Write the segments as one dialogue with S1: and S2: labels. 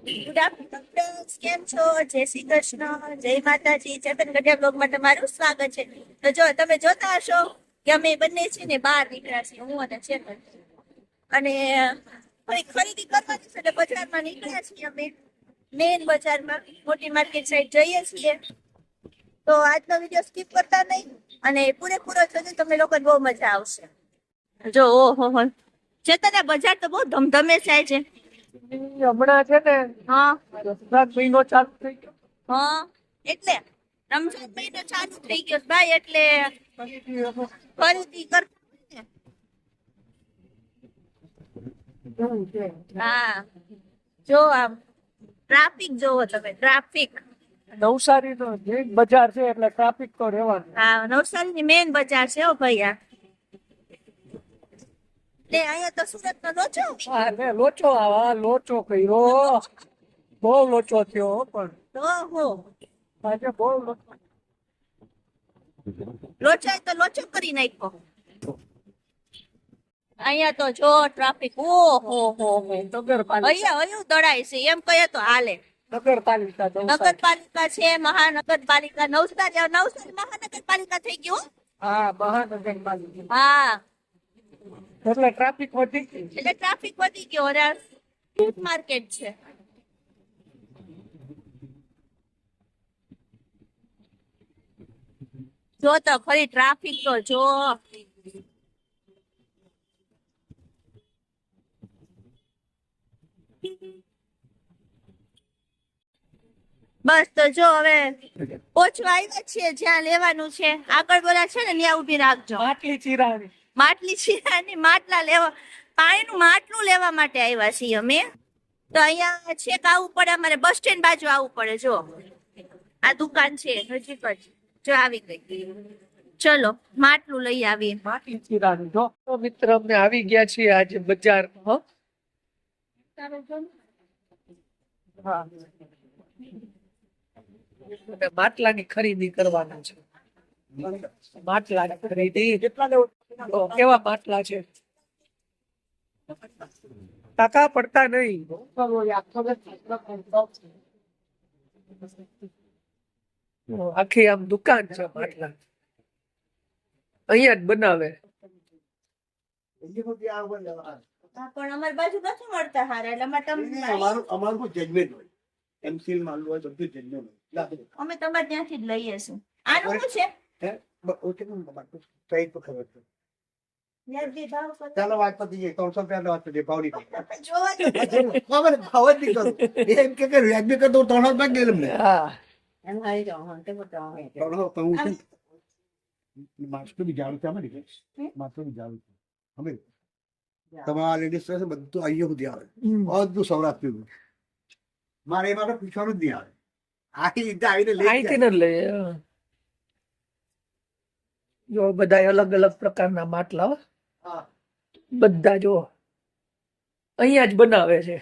S1: Good afternoon friends, કેમ છો? જય શ્રી કૃષ્ણ, જય માતાજી. ચેતન ગઢિયા બ્લોગમાં તમારું સ્વાગત છે. તો જો તમે જોતા હશો કે અમે બંને છે ને બહાર નીકળ્યા છીએ, હું અને ચેતન. અને થોડી ખરીદી કરવાની છે એટલે બજારમાં નીકળ્યા છીએ અમે. મેઇન બજારમાં મોટી માર્કેટ સાઈડ જઈએ છીએ. તો આજનો વિડીયો સ્કીપ કરતા નહીં અને પૂરેપૂરો જોજો, તમને લોકોને બહુ મજા આવશે. જો ઓહો હો, ચેતન બજાર તો બહુ ધમધમે જાય છે.
S2: હમણાં છે ને
S1: હા
S2: રમઝાન મહિનો ચાલુ થઈ ગયો.
S1: હા, એટલે રમઝાન મહિનો ચાલુ થઈ ગયો ભાઈ, એટલે ખરીદી કરતા. હા, જો આમ ટ્રાફિક જોવો તમે, ટ્રાફિક.
S2: નવસારી નો જે બજાર છે એટલે ટ્રાફિક તો રહેવાનું.
S1: હા, નવસારીની મેઇન બજાર છે હો ભાઈ આ. ને અહીંયા તો સુરત નો લોચો.
S2: હા ને લોચો આવા લોચો કર્યો, બહુ લોચો થયો પણ
S1: ઓહો,
S2: આજે બહુ લોચો.
S1: લોચાય તો લોચો કરી નાખ્યો. અહીંયા તો જો ટ્રાફિક, ઓહો હો હો.
S2: નગરપાલિકા
S1: અહીંયા હયું દડાય છે એમ કહીએ તો હાલે.
S2: નગરપાલિકા
S1: નગરપાલિકા છે, મહાનગરપાલિકા. નવસારી મહાનગરપાલિકા થઈ ગયું.
S2: હા મહાનગરપાલિકા
S1: હા,
S2: એટલે ટ્રાફિક વધી ગઈ.
S1: એટલે ટ્રાફિક વધી ગયો. માર્કેટ છે. જો તો ખરી ટ્રાફિક તો જો. બસ તો જો હવે પહોંચવા આવ્યા છીએ જ્યાં લેવાનું છે. આગળ બોલા છે ને ત્યાં ઉભી રાખજો.
S2: માટલી ચીરાની
S1: માટલી ચીરાની માટલા લેવા, પાણીનું માટલું લેવા માટે આવ્યા છીએ અમે. તો અહીંયા છેક આવવું પડે, અમારે બસ સ્ટેન્ડ બાજુ આવવું પડે. જો આ દુકાન છે નજીક જ, જો આવી ગઈ. ચલો માટલું લઈ આવીએ.
S2: માટલી ચીરાની જો તો મિત્ર અમને આવી ગયા છીએ આજે બજાર. હા, અને માટલાની ખરીદી કરવાના છે. માટલાની ખરીદી કેટલા લેવું? કેવા માટલા છે? ટાકા પડતા નહીં. આખી આમ દુકાન છે માટલા, અહીંયા જ બનાવે.
S1: પણ અમારી બાજુ નથી મળતા હારા, એટલે
S3: અમારું જજમેન્ટ હોય, એમસીએલ માલ હોય, બધું જજમેન્ટ હોય.
S1: અમે તમારે ત્યાંથી જ લઈએ છીએ. આનું શું છે?
S3: ચાલો વાત પતી ગઈ. 300 રૂપિયા વાત પતી ભાવ નહીં
S1: જોવા દો.
S3: ભાવ જ નહીં કરું. એમ કે વ્યાજબી કરતો 300 રૂપિયા જ નહીં એમને.
S2: હા,
S3: માસ્ટર બી જાણું છે, માસ્ટર બી જાણું છે. અમે તમારા લેડીઝ છે બધું અહીંયા સુધી આવે, બધું સૌરાષ્ટ્ર. મારે એ માટે પૂછવાનું જ નહીં આવે. આખી રીતે આવીને
S2: અહીંથી ન લે. જો બધા અલગ અલગ પ્રકારના માટલા હો.
S3: હા,
S2: બધા જો અહીંયા જ બનાવે છે.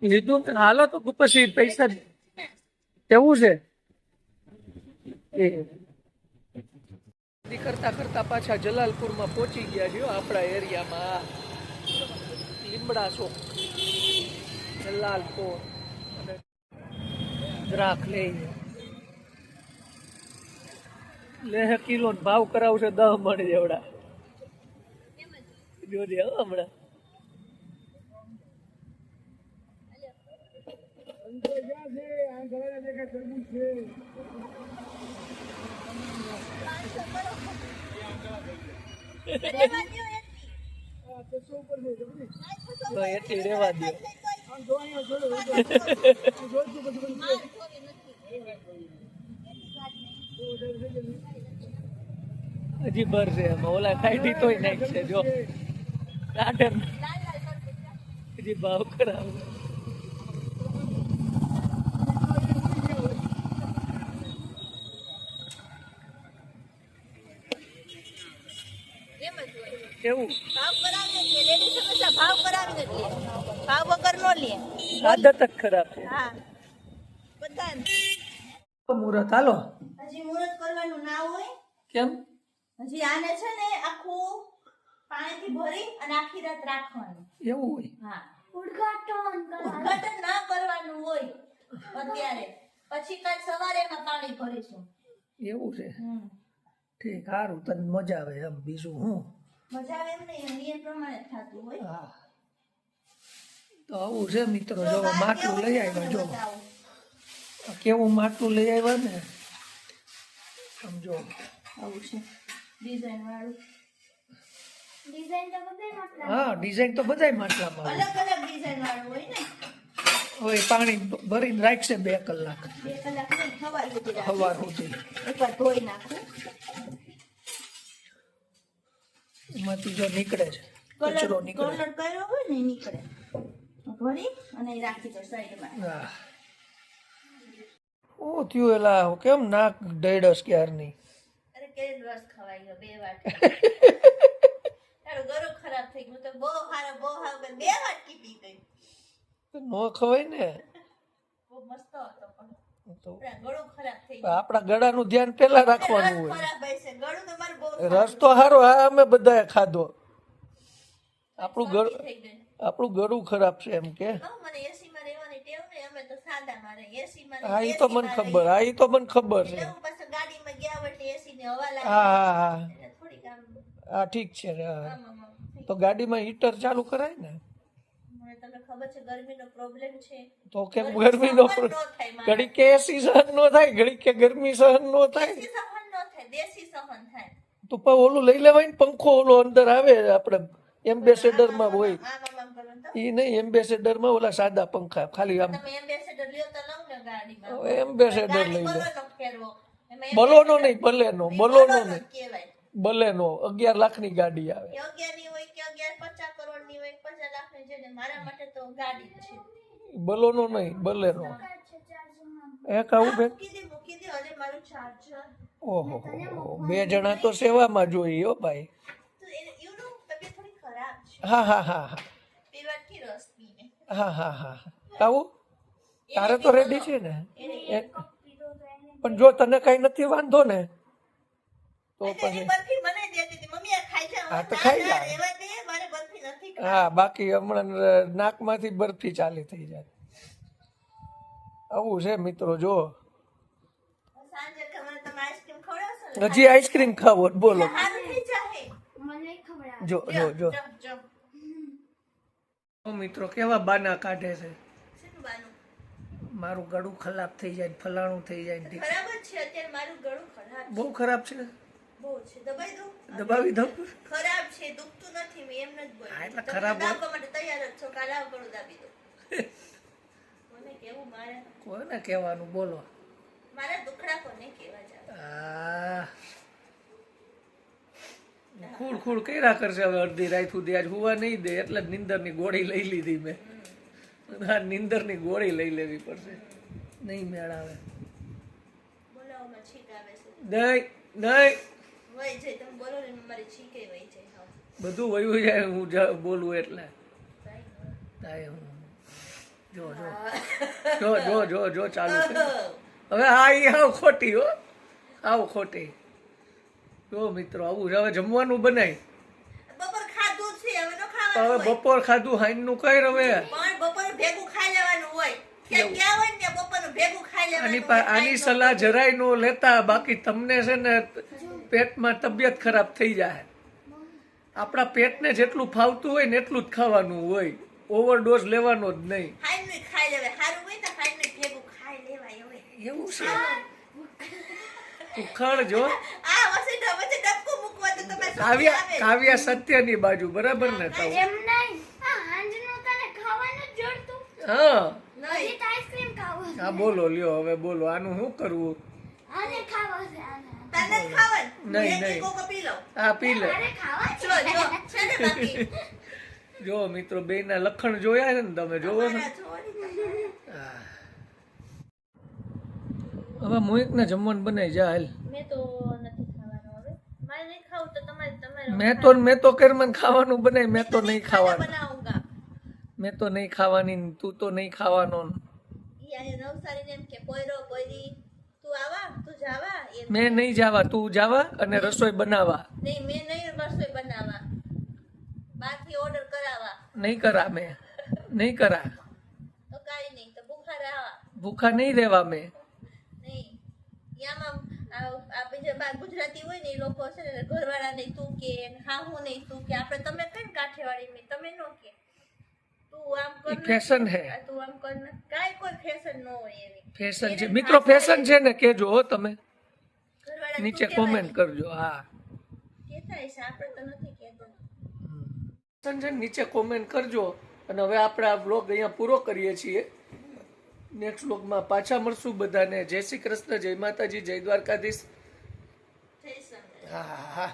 S2: લીધું હાલો તો પછી પૈસા કેવું છે એ કરતા કરતા પાછા જલાલપુરમાં પહોંચી ગયા છો. આપણા એરિયામાં લીમડા ચોક, જલાલપુર અને દ્રાખ લઈ લે. કિલો ભાવ કરાવશે 10 મણ જેવડા. જોજે હમણાં એટલી રેવા દો. હજી ભરશે એમાં, ઓલા કાઢી તોય નાખશે. જો ગાર્ડન હજી ભાવ કરાવ. કેવું
S1: ભાવ કરાવીને લે, લેડીઝ હંમેશા ભાવ કરાવીને જ લે, ભાવ વગર નો લે.
S2: આદત જ ખરાબ છે.
S1: હા, બધા
S2: મુહૂર્ત હાલો.
S1: હજી મુહૂર્ત કરવાનું ના હોય.
S2: કેમ?
S1: હજી આને છે ને આખું પાણીથી ભરી અને આખી રાત રાખવાનું.
S2: એવું હોય?
S1: હા, ઉદ્ઘાટન ના કરવાનું હોય અત્યારે, પછી કાલ સવારે એમાં પાણી ભરીશું.
S2: એવું છે? ઠીક, સારું, તને મજા આવે એમ, બીજું હું.
S1: મજા આવે એમ નહીં, નિયમ પ્રમાણે જ થતું હોય.
S2: હા, તો આવું છે મિત્રો. જો માટલું લઈ આવ્યા, જો કેવું માટલું લઈ આવ્યા ને, સમજો.
S1: આવું છે ડિઝાઇન વાળું.
S2: હા, ડિઝાઇન તો બધાય માટલામાં હોય.
S1: અલગ અલગ ડિઝાઇન વાળું હોય ને.
S2: હવે પાણી ભરીને રાખશે 2 કલાક,
S1: 2 કલાક નહીં, સવાર સુધી રાખો.
S2: સવાર સુધી.
S1: એકવાર ધોઈ નાખું.
S2: એમાંથી જો નીકળે છે
S1: કલર
S2: કચરો નીકળે.
S1: કલર કર્યો હોય ને એ નીકળે. ભરી અને એ રાખી દો સાઈડમાં.
S2: હા, ઓ થયું એલા, કેમ નાક ડેડસ ક્યારની.
S1: અરે કેરી રસ ખવાઈ ગયો 2 વાટકી. તારું ગળું ખરાબ થઈ ગયું. તો બહુ સારો 2 વાટકી પી ગઈ.
S2: નો ખવાય ને
S1: બહુ મસ્ત હતો પણ
S2: તો.
S1: ગળું ખરાબ થઈ ગયું.
S2: આપણા ગળાનું ધ્યાન પેલા રાખવાનું
S1: રસ
S2: હોય.
S1: ખરાબ હશે. ગળું તમારું બહુ
S2: રસ તો સારો, આ અમે બધાએ ખાધો. આપણું
S1: સારું થઈ ગયું.
S2: ગળું ખરાબ છે એમ કે.
S1: હા, મને એસીમાં રહેવાની ટેવ ને, અમે તો સાદામાં રહી. એસીમાં
S2: હા, એ તો મને ખબર, હા, એ તો મને ખબર છે.
S1: હું પાછું ગાડીમાં ગયા હોય એટલે એસીની હવા લાગે.
S2: હા હા હા
S1: એટલે થોડીક આમ
S2: હા, ઠીક છે. હા,
S1: આમ
S2: તો ગાડીમાં હીટર ચાલુ કરાય ને.
S1: મને તમને ખબર છે ગરમીનો પ્રોબ્લેમ છે.
S2: તો કેમ ગરમીનો
S1: સહન ન થાય મારે.
S2: ઘડી કે એસી સહન ન થાય, ઘડી કે ગરમી સહન ન થાય.
S1: દેશી સહન ન થાય, દેશી સહન થાય.
S2: તો પણ ઓલું લઈ લેવાય ને, પંખો ઓલો અંદર આવે આપણે એમ્બેસેડરમાં હોય.
S1: આમ કરો તો
S2: એ નહીં, એમ્બેસેડરમાં ઓલા સાદા પંખા ખાલી આમ.
S1: તમે એમ્બેસેડર લ્યો તો લઉં ને ગાડીમાં.
S2: હવે એમ્બેસેડર
S1: ગાડી
S2: લઈ લે.
S1: બલોનો ફેરવો. એમાં
S2: બલોનો નહીં, બલેનો. બલોનો
S1: બલોનો
S2: નહીં,
S1: કહેવાય.
S2: બલેનો. 11 લાખની ગાડી આવે.
S1: કે 11 ની હોય કે 50 કરોડની હોય, 50 લાખની છે ને, મારા માટે તો ગાડી જ છે.
S2: બલોનો નહીં, બલેનો. એક આવું બે.
S1: મૂકી દે અને મારું ચાર્જર.
S2: ઓહો, 2 જણા તો સેવામાં જોઈએ હો ભાઈ.
S1: તો યુ નો તબિયત થોડી ખરાબ છે.
S2: હા હા હા હા
S1: 2 વાટકી રસ પીને.
S2: હા હા હા. આવું તારે તો રેડી છે ને. પણ જો તને કઈ નથી વાંધો ને તો
S1: એની
S2: પછી
S1: બરફી મને દેતી હતી. મમ્મી આ ખાઈ જા.
S2: હા, તો ખાઈ જા.
S1: રહેવા દે, મારે બરફી નથી ખાવી.
S2: હા, બાકી હમણાં નાકમાંથી બરફી ચાલી થઈ જાય. આવું છે મિત્રો. જો
S1: સાંજે તમે આઈસ્ક્રીમ ખવડાવશો ને?
S2: હજી આઈસ્ક્રીમ ખાવો જ બોલો.
S1: સારું થઈ જાહે.
S2: જો જો જો
S1: જો.
S2: મિત્રો કેવા બાના કાઢે છે.
S1: શેનું બાનું?
S2: મારું ગળું ખરાબ થઈ જાય, ફલાણું થઈ જાય.
S1: ખરાબ જ છે અત્યારે મારું ગળું ખરાબ છે.
S2: બહુ ખરાબ છે.
S1: બહુ છે. દબાઈ દઉં?
S2: દબાવી દઉં.
S1: ખરાબ છે, દુખતું નથી, મેં એમ નથી બોલી.
S2: હા, એટલે
S1: તમે
S2: ખરાબ હોય.
S1: દાબવા માટે તૈયાર જ છો, કાલ આવ ગળું દાબી દો. કોને કેવું મારે?
S2: કોને કહેવાનું બોલો.
S1: મારા દુખડા કોને કહેવા જાય?
S2: આ ખૂળ ખૂળ કર્યા કરશે હવે અડધી રાત સુધી. આજ હુવા નહીં દે એટલે જ નીંદરની ગોળી લઈ લીધી મેં. આ નીંદરની ગોળી લઈ લેવી પડશે, નહીં મેળ આવે.
S1: બોલાવમાં છીક આવે છે.
S2: નહીં નહીં,
S1: વહી જાય, તમે બોલો ને મારી છીકે વહી જાય. હાવ.
S2: બધું વયું જાય હું બોલું એટલે.
S1: કાંઈ ન.
S2: તાય હું જો જો જો જો જો જો ચાલુ છે હવે. હા, એ હાવ ખોટી હો, હાવ ખોટી. જો મિત્રો આવું છે. હવે જમવાનું બનાય.
S1: બપોર ખાધું છે, હવે નો
S2: તો
S1: ખાવાનું
S2: હવે
S1: હોય.
S2: બપોર ખાધું હાઈનું કઈ હવે.
S1: પણ બપોરે ભેગું ખાઈ લેવાનું હોય. ક્યાં ગયા હોય ને ત્યાં બપોરનું ભેગું ખાઈ લેવાનું હોય.
S2: આની સલાહ જરાય નો લેતા, બાકી તમને છે ને પેટમાં તબિયત ખરાબ થઈ જાય. આપણા પેટને જેટલું ફાવતું હોય ને એટલું જ ખાવાનું હોય, ઓવરડોઝ લેવાનો જ નહીં.
S1: હાઈનું ખાઈ લેવાય. સારું હોય તો હાઈનું ભેગું ખાઈ લેવાય હોય.
S2: એવું છે. તું ખણજો.
S1: આ વચ્ચે ડબકું મૂકવા તો તમે
S2: કાવ્યા કાવ્યા સત્યની બાજુ, બરાબર ને? તો
S1: નહીં.
S2: હા હા, બોલો લ્યો હવે બોલો. આનું શું કરવું?
S1: તને જ ખાવાનું.
S2: નહીં,
S1: એક
S2: નહીં.
S1: કોકો પી લો.
S2: હા, પી લે.
S1: જો છે ને બાકી.
S2: જો મિત્રો, બેયના લખણ જોયા છે ને તમે? જોવો ને.
S1: મારા જોવાની.
S2: હવે મોહિતને જમવાનું બનાવી જા હાલ.
S1: મેં તો નથી ખાવાનું હવે. મારે નહીં ખાવું તો તમારે
S2: મેં તો કર મને ખાવાનું બનાય. મેં તો નહીં ખાવાનું.
S1: બનાવુંગા.
S2: મેં તો નહીં ખાવાની ને તું તો નહીં ખાવાનો.
S1: ઈ આને નવસારીને એમ કે પોયરો પોયરી તું આવ એમ
S2: મેં નહીં જવા, તું જવા અને રસોઈ બનાવવા.
S1: નહીં, મેં નહીં રસોઈ બનાવવા, બહારથી ઓર્ડર કરાવવા.
S2: નહીં કરા, મેં નહીં કરા.
S1: તો કાંઈ નહીં, તો ભૂખા રહેવા.
S2: ભૂખા નહીં રહેવા મેં.
S1: નહીં, યામાં આ બીજા બા ગુજરાતી હોય ને એ લોકો છે ને ઘરવાળા નહીં તું કે, હા હું નહીં તું કે. આપણે તમે કઈ કાઠિયાવાડી મેં તમે નો કે તું આમ કર,
S2: ફેશન હે,
S1: તું આમ કર, કાંઈ કોઈ ફેશન ન હોય એવી.
S2: ફેશન છે મિત્રો, ફેશન છે ને કેજો હો તમે,
S1: ઘરવાળા
S2: નીચે કોમેન્ટ કરજો. હા,
S1: કેતા હશે, આપણે તો નથી કહેતા.
S2: ફેશન છે ને નીચે કોમેન્ટ કરજો. અને હવે આપણે આ બ્લોગ અહીંયા પૂરો કરીએ છીએ. નેક્સ્ટ બ્લોગમાં પાછા મળશું. બધાને જય શ્રી કૃષ્ણ, જય માતાજી, જય દ્વારકાધીશ.
S1: જય સ્વામિનારાયણ.
S2: હા હા હા.